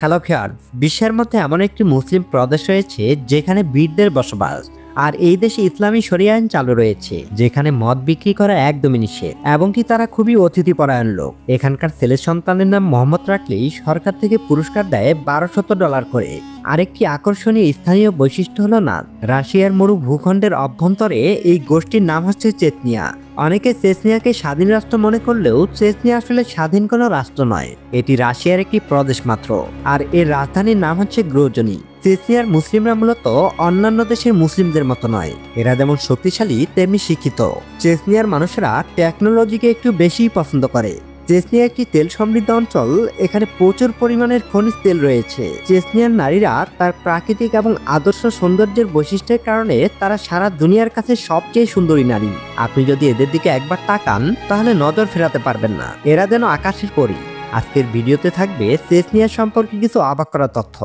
Hello viewers, বিশ্বের মধ্যে এমন একটি মুসলিম প্রদেশ রয়েছে যেখানে বীরদের বসবাস। আর এই দেশে ইসলামী শরিয়া আইন চালু রয়েছে, যেখানে মদ বিক্রি করা একদমই নিষেধ এবং কি তারা খুবই অতিথিপরায়ণ লোক। এখানকার ছেলে সন্তানের নাম মোহাম্মদ রাখলেই সরকার থেকে পুরস্কার দেয় $1200 করে। আরেকটি আকর্ষণীয় স্থানীয় বৈশিষ্ট্য হলো নাচ। রাশিয়ার মরু ভূখণ্ডের অভ্যন্তরে এই গোষ্ঠীর নাম হচ্ছে চেচনিয়া। অনেকে চেচনিয়াকে স্বাধীন রাষ্ট্র মনে করলেও চেচনিয়া আসলে স্বাধীন কোনো রাষ্ট্র নয়, এটি রাশিয়ার একটি প্রদেশ মাত্র। আর এর রাজধানীর নাম হচ্ছে গ্রোজনি। চেচনিয়ার মুসলিমরা মূলত অন্যান্য দেশের মুসলিমদের মতো নয়, এরা যেমন শক্তিশালী তেমনি শিক্ষিত। চেচনিয়ার মানুষেরা টেকনোলজিকে একটু বেশিই পছন্দ করে। চেচনিয়া একটি তেল সমৃদ্ধ অঞ্চল, এখানে প্রচুর পরিমাণের খনিজ তেল রয়েছে। চেচনিয়ার নারীরা তার প্রাকৃতিক এবং আদর্শ সৌন্দর্যের বৈশিষ্ট্যের কারণে তারা সারা দুনিয়ার কাছে সবচেয়ে সুন্দরী নারী। আপনি যদি এদের দিকে একবার তাকান তাহলে নজর ফেরাতে পারবেন না, এরা যেন আকাশের পরী। আজকের ভিডিওতে থাকবে চেচনিয়া সম্পর্কে কিছু অবাক করা তথ্য,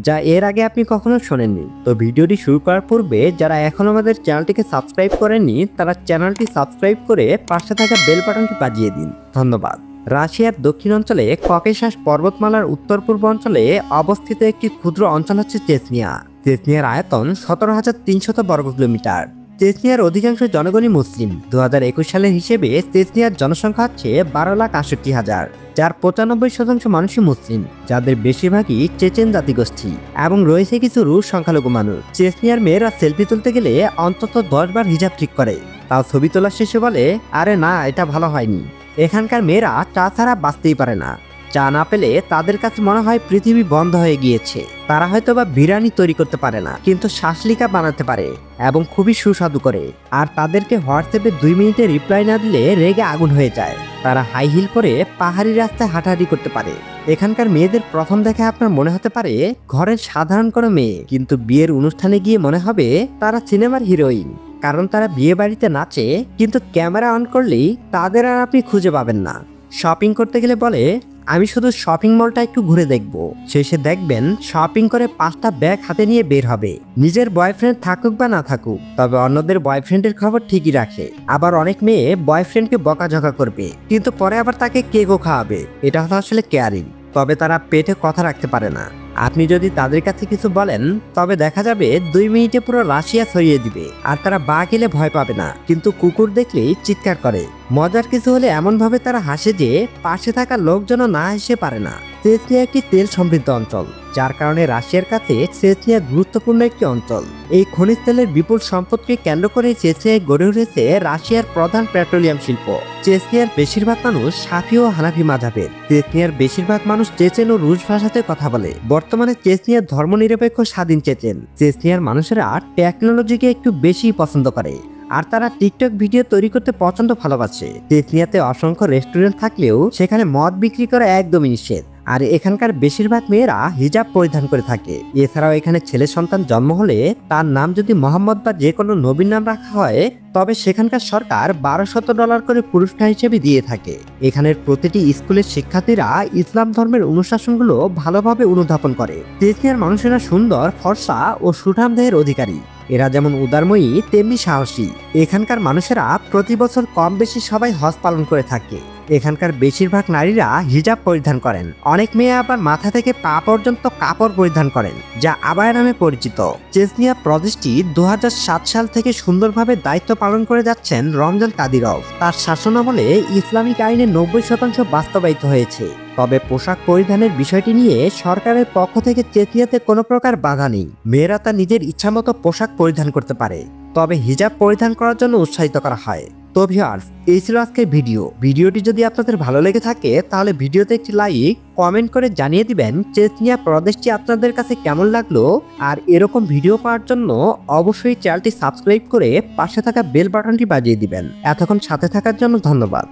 যা এর আগে আপনি কখনো শোনেননি। তো ভিডিওটি শুরু করার পূর্বে যারা এখনো আমাদের চ্যানেলটিকে সাবস্ক্রাইব করেননি তারা চ্যানেলটি সাবস্ক্রাইব করে পাশে থাকা বেল বাটনটি বাজিয়ে দিন। ধন্যবাদ। রাশিয়ার দক্ষিণ অঞ্চলে ককেশাস পর্বতমালার উত্তর পূর্ব অঞ্চলে অবস্থিত একটি ক্ষুদ্র অঞ্চল হচ্ছে চেচনিয়া। চেচনিয়ার আয়তন 17,300 বর্গ কিলোমিটার। চেচনিয়ার অধিকাংশ জনগণই মুসলিম। 2021 সালের হিসেবে চেচনিয়ার জনসংখ্যা হচ্ছে 12,68,000, যার 95% মানুষই মুসলিম, যাদের বেশিরভাগই চেচেন জাতিগোষ্ঠী এবং রয়েছে কিছু রুশ সংখ্যালঘু মানুষ। চেচনিয়ার মেয়েরা সেলফি তুলতে গেলে অন্তত 10 বার হিজাব ঠিক করে, তাও ছবি তোলার শেষে বলে, আরে না, এটা ভালো হয়নি। এখানকার মেয়েরা চা ছাড়া বাঁচতেই পারে না। চা না পেলে তাদের কাছে মনে হয় পৃথিবী বন্ধ হয়ে গিয়েছে। তারা হয়তো বা বিরিয়ানি তৈরি করতে পারে না, কিন্তু শাসলিকা বানাতে পারে এবং খুবই সুস্বাদু করে। আর তাদেরকে হোয়াটসঅ্যাপে 2 মিনিটে রিপ্লাই না দিলে রেগে আগুন হয়ে যায়। তারা হাই হিল পরে পাহাড়ি রাস্তায় হাঁটাহাঁটি করতে পারে। এখানকার মেয়েদের প্রথম দেখে আপনার মনে হতে পারে ঘরের সাধারণ কোনো মেয়ে, কিন্তু বিয়ের অনুষ্ঠানে গিয়ে মনে হবে তারা সিনেমার হিরোইন। কারণ তারা বিয়ে বাড়িতে নাচে, কিন্তু ক্যামেরা অন করলেই তাদের আর আপনি খুঁজে পাবেন না। শপিং করতে গেলে বলে, আমি শুধু শপিং মলটা একটু ঘুরে দেখব। শেষে দেখবেন শপিং করে 5টা ব্যাগ হাতে নিয়ে বের হবে। নিজের বয়ফ্রেন্ড থাকুক বা না থাকুক, তবে অন্যদের বয়ফ্রেন্ডের খবর ঠিকই রাখে। আবার অনেক মেয়ে বয়ফ্রেন্ডকে বকাঝকা করবে, কিন্তু পরে আবার তাকে কেকও খাওয়াবে। এটা হলো আসলে কেয়ারিং, তবে তারা পেটে কথা রাখতে পারে না। আপনি যদি তাদের কাছে কিছু বলেন তবে দেখা যাবে 2 মিনিটে পুরো রাশিয়া ছড়িয়ে দিবে। আর তারা বাঘ এলে ভয় পাবে না, কিন্তু কুকুর দেখলেই চিৎকার করে। মজার কিছু হলে এমন ভাবে তারা হাসে যে পাশে থাকা লোকজনও না হেসে পারে না। চেচনিয়া একটি তেল সমৃদ্ধ অঞ্চল, যার কারণে রাশিয়ার কাছে চেচনিয়া গুরুত্বপূর্ণ একটি অঞ্চল। এই খনিজ তেলের বিপুল সম্পদকে কেন্দ্র করে চেচনিয়ায় গড়ে উঠেছে রাশিয়ার প্রধান পেট্রোলিয়াম শিল্প। চেচনিয়ার বেশিরভাগ মানুষ সাফি ও হানাফি মাযহাবের। চেচনিয়ার বেশিরভাগ মানুষ চেচেন ও রুশ ভাষাতে কথা বলে। বর্তমানে চেচনিয়ার ধর্মনিরপেক্ষ স্বাধীন চেচেন। চেচনিয়ার মানুষেরা টেকনোলজিকে একটু বেশি পছন্দ করে, আর তারা টিকটক ভিডিও তৈরি করতে প্রচন্ড ভালোবাসে। চেচনিয়াতে অসংখ্য রেস্টুরেন্ট থাকলেও সেখানে মদ বিক্রি করা একদমই নিষেধ। আর এখানকার বেশিরভাগ মেয়েরা হিজাব পরিধান করে থাকে। এছাড়াও এখানে ছেলে সন্তান জন্ম হলে তার নাম যদি মোহাম্মদ বা যে কোনো নবীর নাম রাখা হয়, তবে সেখানকার সরকার $1200 করে পুরস্কার হিসেবে দিয়ে থাকে। এখানের প্রতিটি স্কুলের শিক্ষার্থীরা ইসলাম ধর্মের অনুশাসনগুলো ভালোভাবে অনুধাবন করে। চেচনিয়ার মানুষেরা সুন্দর, ফর্সা ও সুঠাম দেহের অধিকারী। এরা যেমন উদারময়ী তেমনি সাহসী। এখানকার মানুষেরা প্রতি বছর কম বেশি সবাই হজ পালন করে থাকে। এখানকার বেশিরভাগ নারীরা হিজাব পরিধান করেন। অনেক মেয়ে আবার মাথা থেকে পা পর্যন্ত কাপড় পরিধান করেন, যা আবায়া নামে পরিচিত। চেচনিয়া প্রদেশটি 2007 সাল থেকে সুন্দরভাবে দায়িত্ব পালন করে যাচ্ছেন রমজান কাদিরভ। তার শাসনামলে ইসলামিক আইনের 90% বাস্তবায়িত হয়েছে। তবে পোশাক পরিধানের বিষয়টি নিয়ে সরকারের পক্ষ থেকে চেচনিয়াতে কোনো প্রকার বাধা নেই। মেয়েরা তার নিজের ইচ্ছামতো পোশাক পরিধান করতে পারে, তবে হিজাব পরিধান করার জন্য উৎসাহিত করা হয়। তো ভিউয়ার্স, এই ছিল আজকের ভিডিওটি যদি আপনাদের ভালো লেগে থাকে তাহলে ভিডিওতে একটি লাইক, কমেন্ট করে জানিয়ে দিবেন চেচনিয়া প্রদেশটি আপনাদের কাছে কেমন লাগলো। আর এরকম ভিডিও পাওয়ার জন্য অবশ্যই চ্যানেলটি সাবস্ক্রাইব করে পাশে থাকা বেল বাটনটি বাজিয়ে দিবেন। এতক্ষণ সাথে থাকার জন্য ধন্যবাদ।